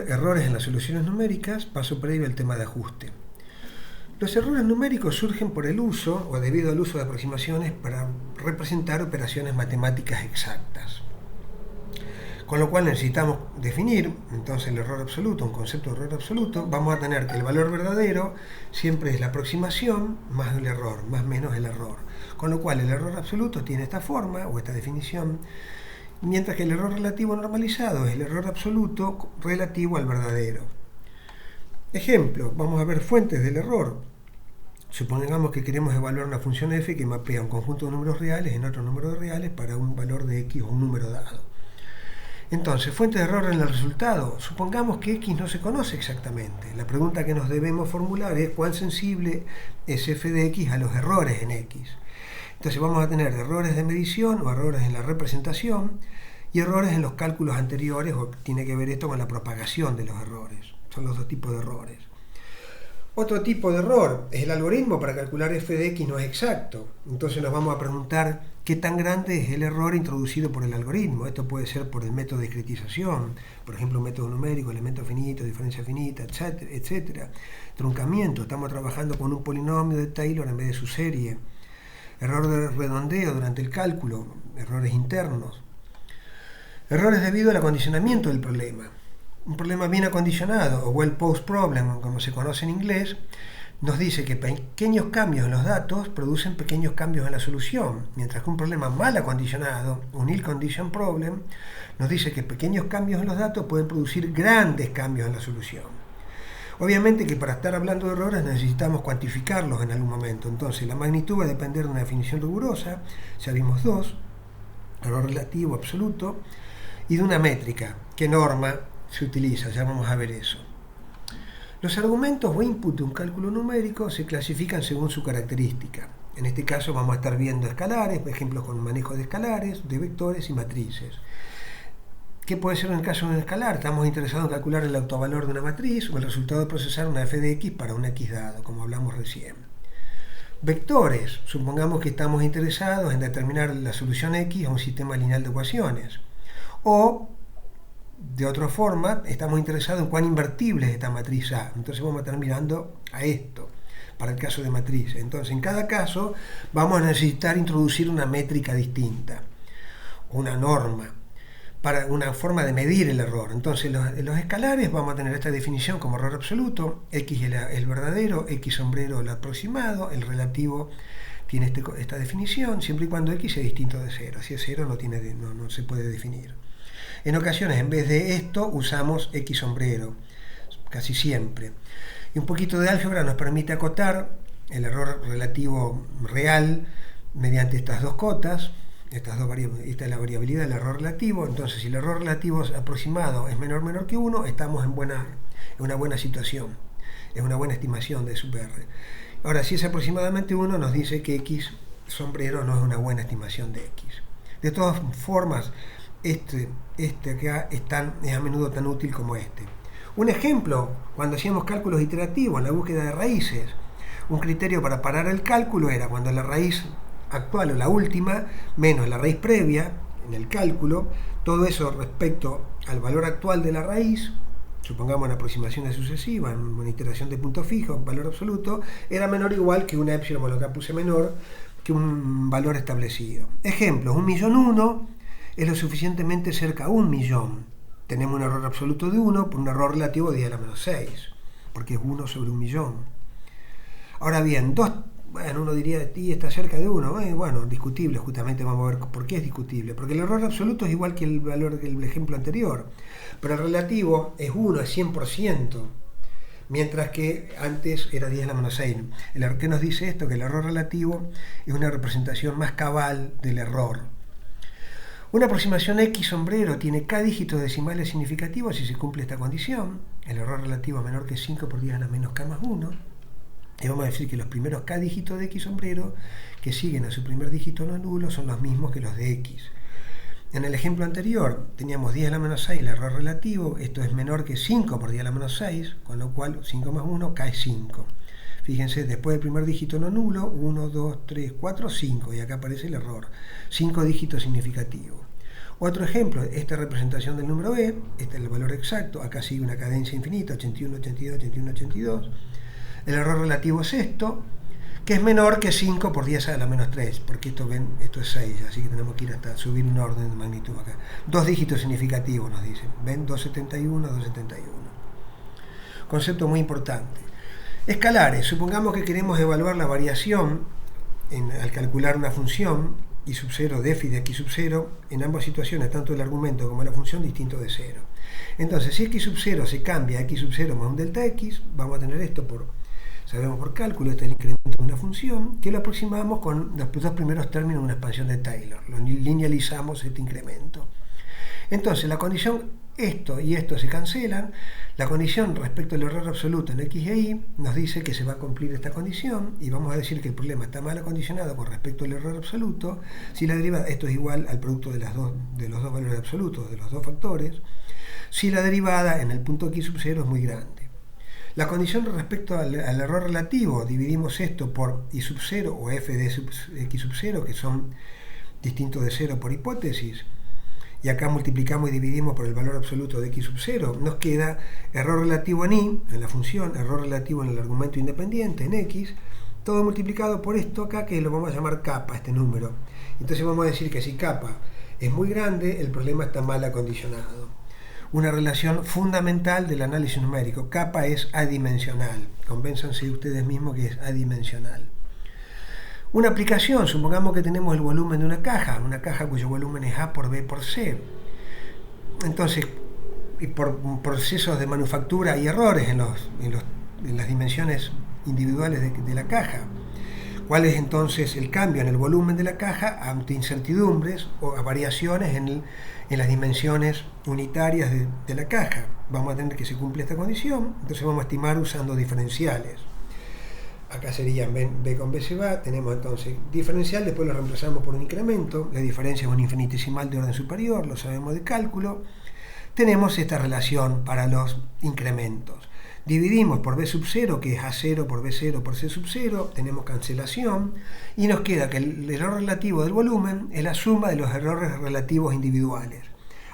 errores en las soluciones numéricas, paso previo al tema de ajuste. Los errores numéricos surgen por el uso o debido al uso de aproximaciones para representar operaciones matemáticas exactas. Con lo cual necesitamos definir entonces el error absoluto, un concepto de error absoluto. Vamos a tener que el valor verdadero siempre es la aproximación más el error, más menos el error. Con lo cual el error absoluto tiene esta forma o esta definición, mientras que el error relativo normalizado es el error absoluto relativo al verdadero. Ejemplo, vamos a ver fuentes del error. Supongamos que queremos evaluar una función f que mapea un conjunto de números reales en otro número de reales para un valor de x o un número dado. Entonces, fuente de error en el resultado. Supongamos que x no se conoce exactamente. La pregunta que nos debemos formular es cuán sensible es f de x a los errores en x. Entonces vamos a tener errores de medición o errores en la representación y errores en los cálculos anteriores, o tiene que ver esto con la propagación de los errores. Son los dos tipos de errores. Otro tipo de error es el algoritmo para calcular f de x no es exacto. Entonces nos vamos a preguntar qué tan grande es el error introducido por el algoritmo. Esto puede ser por el método de discretización, por ejemplo, un método numérico, elemento finito, diferencia finita, etcétera, etcétera. Truncamiento, estamos trabajando con un polinomio de Taylor en vez de su serie. Error de redondeo durante el cálculo, errores internos. Errores debido al acondicionamiento del problema. Un problema bien acondicionado, o well-posed problem, como se conoce en inglés, nos dice que pequeños cambios en los datos producen pequeños cambios en la solución, mientras que un problema mal acondicionado, un ill-conditioned problem, nos dice que pequeños cambios en los datos pueden producir grandes cambios en la solución. Obviamente que para estar hablando de errores necesitamos cuantificarlos en algún momento, entonces la magnitud va a depender de una definición rigurosa, ya vimos dos, error relativo absoluto, y de una métrica, qué norma se utiliza, ya vamos a ver eso. Los argumentos o input de un cálculo numérico se clasifican según su característica. En este caso vamos a estar viendo escalares, ejemplos con manejo de escalares, de vectores y matrices. ¿Qué puede ser en el caso de un escalar? Estamos interesados en calcular el autovalor de una matriz o el resultado de procesar una f de x para un x dado, como hablamos recién. Vectores, supongamos que estamos interesados en determinar la solución x a un sistema lineal de ecuaciones. O de otra forma, estamos interesados en cuán invertible es esta matriz A. Entonces vamos a estar mirando a esto, para el caso de matriz. Entonces, en cada caso, vamos a necesitar introducir una métrica distinta, una norma, para una forma de medir el error. Entonces, en los escalares vamos a tener esta definición como error absoluto, x el verdadero, x sombrero el aproximado, el relativo tiene esta definición, siempre y cuando x sea distinto de 0. Si es 0 no se puede definir. En ocasiones, en vez de esto, usamos x sombrero, casi siempre. Y un poquito de álgebra nos permite acotar el error relativo real mediante estas dos cotas. Esta es la variabilidad del error relativo. Entonces, si el error relativo aproximado es menor que 1, estamos en una buena situación. Es una buena estimación de sub r. Ahora, si es aproximadamente 1, nos dice que x sombrero no es una buena estimación de x. De todas formas, este acá es a menudo tan útil como este. Un ejemplo, cuando hacíamos cálculos iterativos en la búsqueda de raíces, un criterio para parar el cálculo era cuando la raíz actual o la última menos la raíz previa en el cálculo, todo eso respecto al valor actual de la raíz, supongamos en aproximaciones sucesivas, en una iteración de punto fijo, un valor absoluto, era menor o igual que una epsilon, bueno, acá puse menor, que un valor establecido. Ejemplos, 1.000.001 es lo suficientemente cerca a 1.000.000. Tenemos un error absoluto de 1 por un error relativo de 10 a la menos 6, porque es 1 sobre 1.000.000. Ahora bien, uno diría, está cerca de 1. Bueno, discutible, justamente vamos a ver por qué es discutible. Porque el error absoluto es igual que el valor del ejemplo anterior, pero el relativo es 1, es 100%, mientras que antes era 10 a la menos 6. ¿Qué nos dice esto? Que el error relativo es una representación más cabal del error. Una aproximación x sombrero tiene k dígitos decimales significativos si se cumple esta condición. El error relativo es menor que 5 por 10 a la menos k más 1. Y vamos a decir que los primeros k dígitos de x sombrero que siguen a su primer dígito no nulo son los mismos que los de x. En el ejemplo anterior teníamos 10 a la menos 6, el error relativo, esto es menor que 5 por 10 a la menos 6, con lo cual 5 más 1, k es 5. Fíjense, después del primer dígito no nulo, 1, 2, 3, 4, 5, y acá aparece el error. 5 dígitos significativos. Otro ejemplo, esta representación del número e, este es el valor exacto, acá sigue una cadencia infinita, 81, 82, 81, 82. El error relativo es esto, que es menor que 5 por 10 a la menos 3, porque esto, ven, esto es 6, así que tenemos que ir hasta subir un orden de magnitud acá. Dos dígitos significativos nos dicen, ven, 271, 271. Concepto muy importante. Escalares, supongamos que queremos evaluar la variación al calcular una función y sub 0 de f y de x sub 0, en ambas situaciones, tanto el argumento como la función, distinto de 0. Entonces, si x sub 0 se cambia a x sub 0 más un delta x, vamos a tener esto sabemos por cálculo, este es el incremento de una función, que lo aproximamos con los dos primeros términos de una expansión de Taylor. Lo linealizamos este incremento. Entonces, la condición, esto y esto se cancelan. La condición respecto al error absoluto en x e y nos dice que se va a cumplir esta condición y vamos a decir que el problema está mal acondicionado con respecto al error absoluto si la derivada, esto es igual al producto de los dos valores absolutos, de los dos factores, si la derivada en el punto x sub 0 es muy grande. La condición respecto al error relativo, dividimos esto por y sub 0 o f de x sub 0, que son distintos de 0 por hipótesis, y acá multiplicamos y dividimos por el valor absoluto de x sub 0, nos queda error relativo en y, en la función, error relativo en el argumento independiente, en x, todo multiplicado por esto acá, que lo vamos a llamar kappa, este número. Entonces vamos a decir que si kappa es muy grande, el problema está mal acondicionado. Una relación fundamental del análisis numérico, kappa es adimensional, convénzanse ustedes mismos que es adimensional. Una aplicación, supongamos que tenemos el volumen de una caja cuyo volumen es A por B por C. Entonces, por procesos de manufactura hay errores en las dimensiones individuales de la caja. ¿Cuál es entonces el cambio en el volumen de la caja ante incertidumbres o variaciones en las dimensiones unitarias de la caja? Vamos a tener que se cumple esta condición, entonces vamos a estimar usando diferenciales. Acá serían B con B se va, tenemos entonces diferencial, después lo reemplazamos por un incremento, la diferencia es un infinitesimal de orden superior, lo sabemos de cálculo. Tenemos esta relación para los incrementos. Dividimos por B sub 0, que es A0 por B0 por C sub 0, tenemos cancelación, y nos queda que el error relativo del volumen es la suma de los errores relativos individuales.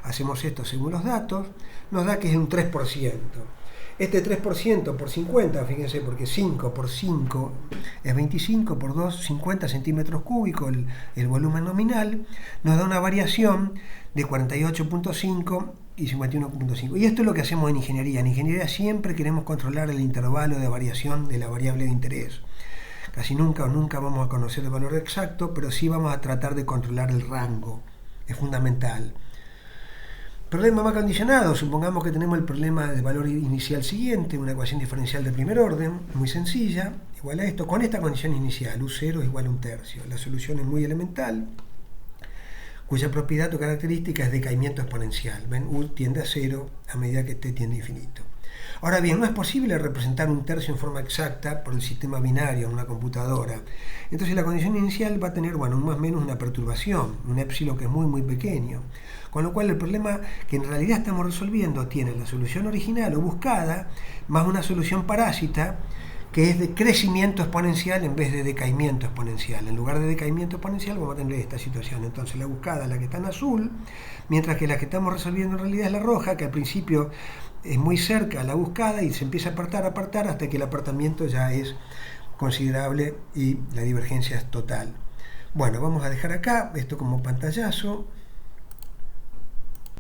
Hacemos esto según los datos, nos da que es un 3%. Este 3% por 50, fíjense, porque 5 por 5 es 25, por 2, 50 centímetros cúbicos, el volumen nominal, nos da una variación de 48.5 y 51.5. Y esto es lo que hacemos en ingeniería. En ingeniería siempre queremos controlar el intervalo de variación de la variable de interés. Casi nunca vamos a conocer el valor exacto, pero sí vamos a tratar de controlar el rango. Es fundamental. Problema más condicionado, supongamos que tenemos el problema de valor inicial siguiente, una ecuación diferencial de primer orden, muy sencilla, igual a esto, con esta condición inicial, U0 es igual a un tercio. La solución es muy elemental, cuya propiedad o característica es decaimiento exponencial. ¿Ven? U tiende a 0 a medida que T tiende a infinito. Ahora bien, no es posible representar un tercio en forma exacta por el sistema binario en una computadora. Entonces la condición inicial va a tener, bueno, más o menos una perturbación, un épsilon que es muy pequeño. Con lo cual el problema que en realidad estamos resolviendo tiene la solución original o buscada, más una solución parásita, que es de crecimiento exponencial en vez de decaimiento exponencial. En lugar de decaimiento exponencial vamos a tener esta situación. Entonces la buscada es la que está en azul, mientras que la que estamos resolviendo en realidad es la roja, que al principio es muy cerca a la buscada y se empieza a apartar hasta que el apartamiento ya es considerable y la divergencia es total. Bueno, vamos a dejar acá esto como pantallazo.